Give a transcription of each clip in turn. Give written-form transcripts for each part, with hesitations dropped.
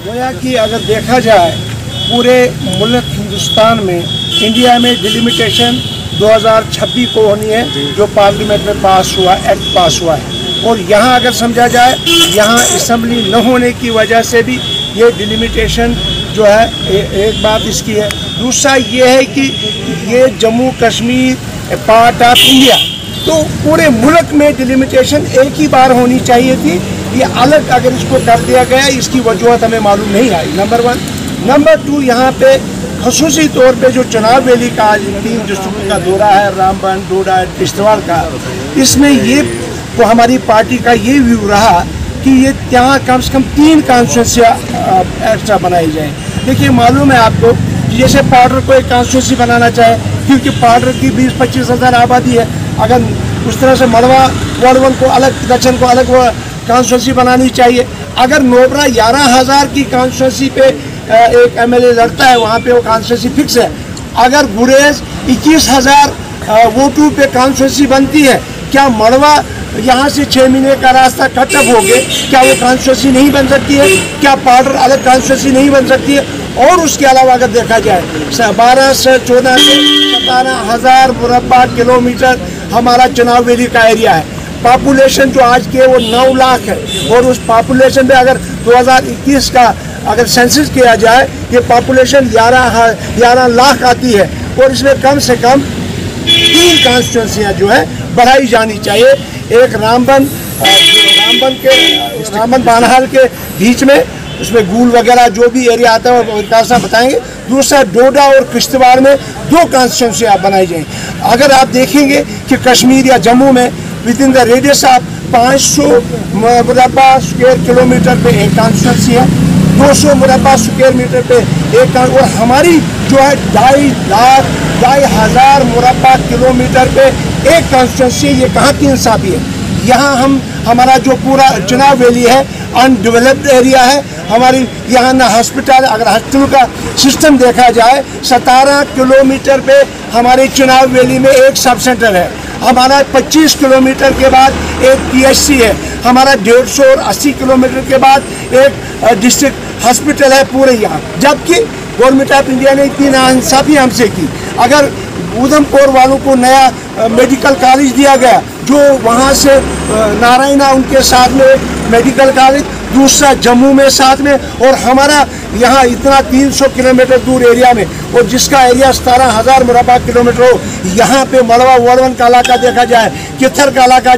गोया कि अगर देखा जाए पूरे मुल्क हिंदुस्तान में, इंडिया में डिलिमिटेशन 2026 को होनी है, जो पार्लियामेंट में पास हुआ, एक्ट पास हुआ है। और यहाँ अगर समझा जाए, यहाँ असम्बली न होने की वजह से भी ये डिलिमिटेशन जो है एक बात इसकी है। दूसरा ये है कि ये Jammu Kashmir part of India, तो पूरे मुल्क में डिलिमिटेशन एक ही बार होनी चाहिए थी। ये अलग अगर इसको कर दिया गया, इसकी वजूहत हमें मालूम नहीं आई, नंबर 1। नंबर 2, यहाँ पे खसूसी तौर पे जो चुनाव वैली का आज 3 डिस्ट्रिक्ट का दौरा है, रामबन, डोडा, किश्तवाड़ का, इसमें ये तो हमारी पार्टी का ये व्यू रहा कि ये यहाँ कम से कम 3 कॉन्स्टिट्यूंसियाँ एक्स्ट्रा बनाई जाए। देखिए, मालूम है आपको कि जैसे पाउडर को एक कॉन्स्टिट्यूंसी बनाना चाहे, क्योंकि पाउडर की 20-25 हज़ार आबादी है, अगर उस तरह से मड़वा वार्ड को अलग, दक्षिण को अलग कॉन्स्टिट्यूंसी बनानी चाहिए। अगर नोबरा 11,000 की कॉन्स्टिट्यूंसी पे एक MLA लड़ता है, वहाँ पे वो कॉन्स्टिट्यूंसी फिक्स है। अगर गुरेज 21,000 वोटों पे कॉन्स्टिट्यूंसी बनती है, क्या मड़वा यहाँ से 6 महीने का रास्ता कटअप हो गए, क्या वो कॉन्स्टिट्यूंसी नहीं बन सकती है? क्या पाउडर अलग कॉन्स्टिट्यूंसी नहीं बन सकती है? और उसके अलावा अगर देखा जाए 12 से 14 से 17,000 मुरब्बा किलोमीटर हमारा चुनाव वैली का एरिया है। पॉपुलेशन जो आज के वो 9 लाख है, और उस पॉपुलेशन पे अगर 2021 का अगर सेंसस किया जाए, ये पॉपुलेशन 11 लाख आती है। और इसमें कम से कम 3 कॉन्स्टिट्यूंसियाँ जो है बढ़ाई जानी चाहिए। एक रामबन बानहाल के बीच में, उसमें गूल वगैरह जो भी एरिया आता है वो विकास बताएंगे। दूसरा डोडा और किश्तवाड़ में 2 कॉन्स्टिट्यूंसियाँ बनाई जाएँ। अगर आप देखेंगे कि कश्मीर या जम्मू में with in the radius of 500 मुरब्बा स्क्वायर किलोमीटर पे एक कॉन्स्टिट्यूंसी है, 200 मुरब्बा स्क्वायर मीटर पे एक, और हमारी जो है 2,500 मुरब्बा किलोमीटर पे एक कॉन्स्टिट्यूंसी। ये कहाँ की इंसाफी है? यहाँ हमारा जो पूरा चुनाव वैली है अनडेवलप्ड एरिया है। हमारी यहाँ ना हॉस्पिटल, अगर हॉस्पिटल का सिस्टम देखा जाए, 17 किलोमीटर पे हमारे चुनाव वैली में एक सब सेंटर है। हमारा 25 किलोमीटर के बाद एक PHC है। हमारा 150-80 किलोमीटर के बाद एक डिस्ट्रिक्ट हॉस्पिटल है पूरे यहाँ। जबकि गवर्नमेंट ऑफ इंडिया ने इतनी नाइंसाफी हमसे की। अगर उधमपुर वालों को नया मेडिकल कॉलेज दिया गया, जो वहाँ से नारायणा उनके साथ में मेडिकल कॉलेज, दूसरा जम्मू में साथ में, और हमारा यहाँ इतना 300 किलोमीटर दूर एरिया में, और जिसका एरिया 17,000 मुरब्बा किलोमीटर हो, यहाँ पे मड़वा वार्डवन का इलाका देखा जाए, किथर का इलाका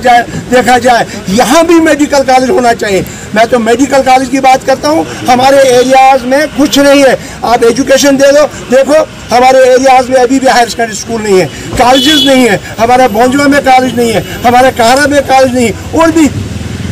देखा जाए, यहाँ भी मेडिकल कॉलेज होना चाहिए। मैं तो मेडिकल कॉलेज की बात करता हूँ। हमारे एरियाज़ में कुछ नहीं है। आप एजुकेशन दे दो, देखो हमारे एरियाज़ में अभी भी हायर सेकेंडरी स्कूल नहीं है, कॉलेजेस नहीं है, हमारे भोंजवा में कॉलेज नहीं है, हमारे काहरा में कॉलेज नहीं है, और भी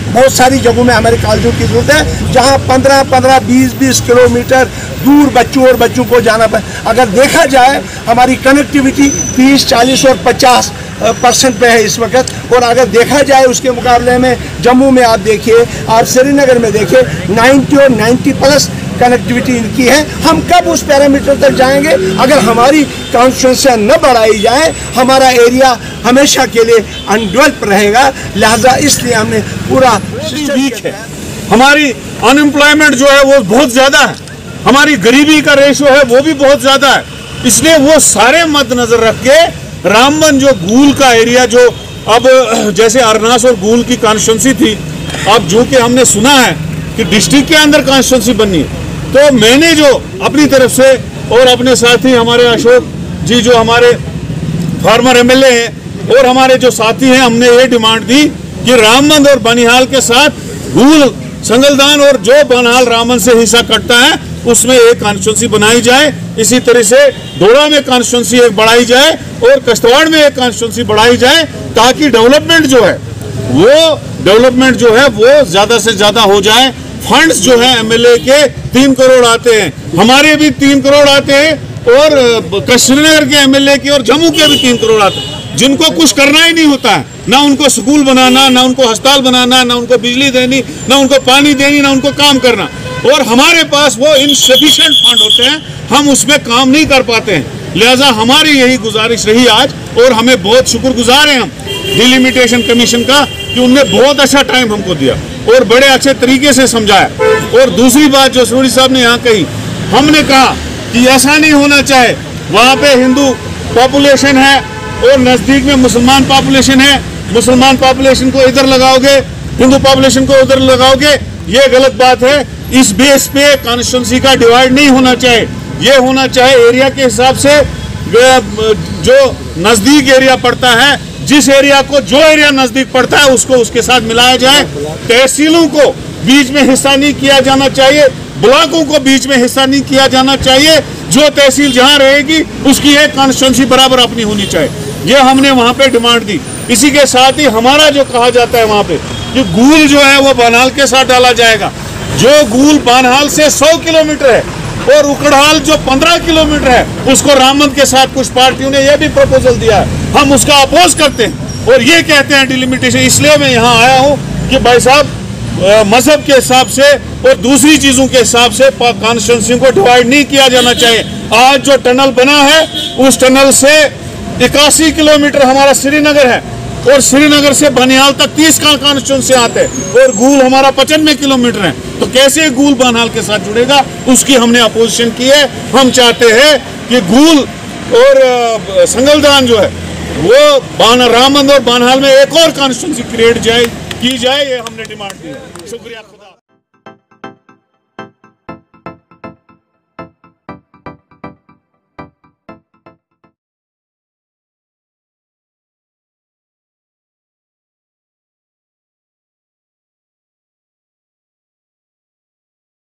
बहुत सारी जगहों में हमारे कॉलेजों की जरूरत है, जहाँ 15-15, 20-20 किलोमीटर दूर बच्चों को जाना पड़े। अगर देखा जाए, हमारी कनेक्टिविटी 30, 40 और 50% पे है इस वक्त। और अगर देखा जाए उसके मुकाबले में जम्मू में आप देखिए, आप श्रीनगर में देखिए, 90 और 90+ कनेक्टिविटी इनकी है। हम कब उस पैरामीटर तक जाएंगे? अगर हमारी कॉन्स्टिट्यूंसियाँ न बढ़ाई जाए, हमारा एरिया हमेशा के लिए अनडेवलप रहेगा। लिहाजा इसलिए हमने पूरा वीक है। हमारी अनएम्प्लॉयमेंट जो है वो बहुत ज़्यादा है, हमारी गरीबी का रेशो है वो भी बहुत ज़्यादा है। इसलिए वो सारे मद्देनजर रख के रामबन जो गूल का एरिया, जो अब जैसे अरनास और गूल की कॉन्स्टिट्यूंसी थी, अब जो कि हमने सुना है कि डिस्ट्रिक्ट के अंदर कॉन्स्टिट्यूंसी बननी है, तो मैंने जो अपनी तरफ से और अपने साथी हमारे अशोक जी जो हमारे फार्मर MLA हैं और हमारे जो साथी हैं, हमने ये डिमांड दी कि रामबन और बनिहाल के साथ गूल, संगलदान और जो बनिहाल रामबन से हिस्सा कटता है उसमें एक कॉन्स्टिट्यूंसी बनाई जाए। इसी तरह से डोडा में कॉन्स्टिट्यूंसी एक बढ़ाई जाए और किश्तवाड़ में एक कॉन्स्टिट्यूंसी बढ़ाई जाए, ताकि डेवलपमेंट जो है वो ज़्यादा से ज़्यादा हो जाए। फंड्स जो है MLA के 3 करोड़ आते हैं, हमारे भी 3 करोड़ आते हैं, और श्रीनगर के MLA के और जम्मू के भी 3 करोड़ आते हैं, जिनको कुछ करना ही नहीं होता है। ना उनको स्कूल बनाना, ना उनको अस्पताल बनाना, ना उनको बिजली देनी, ना उनको पानी देनी, ना उनको काम करना। और हमारे पास वो इनसफिशिएंट फंड होते हैं, हम उसमें काम नहीं कर पाते हैं। लिहाजा हमारी यही गुजारिश रही आज, और हमें बहुत शुक्रगुजार हैं हम डिलिमिटेशन कमीशन का कि उनने बहुत अच्छा टाइम हमको दिया और बड़े अच्छे तरीके से समझाया। और दूसरी बात जो सूरी साहब ने यहाँ कही, हमने कहा कि ऐसा नहीं होना चाहे, वहाँ पे हिंदू पॉपुलेशन है और नज़दीक में मुसलमान पॉपुलेशन है, मुसलमान पॉपुलेशन को इधर लगाओगे, हिंदू पॉपुलेशन को उधर लगाओगे, ये गलत बात है। इस बेस पे कॉन्स्टिट्यूंसी का डिवाइड नहीं होना चाहिए, ये होना चाहिए एरिया के हिसाब से, जो नज़दीक एरिया पड़ता है, जिस एरिया को जो एरिया नज़दीक पड़ता है उसको उसके साथ मिलाया जाए। तहसीलों को बीच में हिस्सा नहीं किया जाना चाहिए, ब्लॉकों को बीच में हिस्सा नहीं किया जाना चाहिए। जो तहसील जहां रहेगी उसकी एक कॉन्स्टिट्यूंसी बराबर अपनी होनी चाहिए, ये हमने वहां पे डिमांड दी। इसी के साथ ही हमारा जो कहा जाता है वहां पे कि गूल जो है वो बानहाल के साथ डाला जाएगा, जो गूल बानहाल से 100 किलोमीटर है और उकड़हाल जो 15 किलोमीटर है, उसको रामबंद के साथ कुछ पार्टियों ने यह भी प्रपोजल दिया है, हम उसका अपोज करते हैं और ये कहते हैं डिलिमिटेशन। इसलिए मैं यहाँ आया हूँ कि भाई साहब मजहब के हिसाब से और दूसरी चीजों के हिसाब से कॉन्स्टिट्यूंसी को डिवाइड नहीं किया जाना चाहिए। आज जो टनल बना है उस टनल से 81 किलोमीटर हमारा श्रीनगर है और श्रीनगर से बनिहाल तक 30 का कॉन्स्टिट्यूंसी आते हैं और गूल हमारा 95 किलोमीटर है, तो कैसे गूल बानहाल के साथ जुड़ेगा, उसकी हमने अपोजिशन की है। हम चाहते हैं कि गूल और संगलदान जो है वो रामबंद और बानहाल में एक और कॉन्स्टिट्यूंसी क्रिएट की जाए, ये हमने डिमांड की है। शुक्रिया।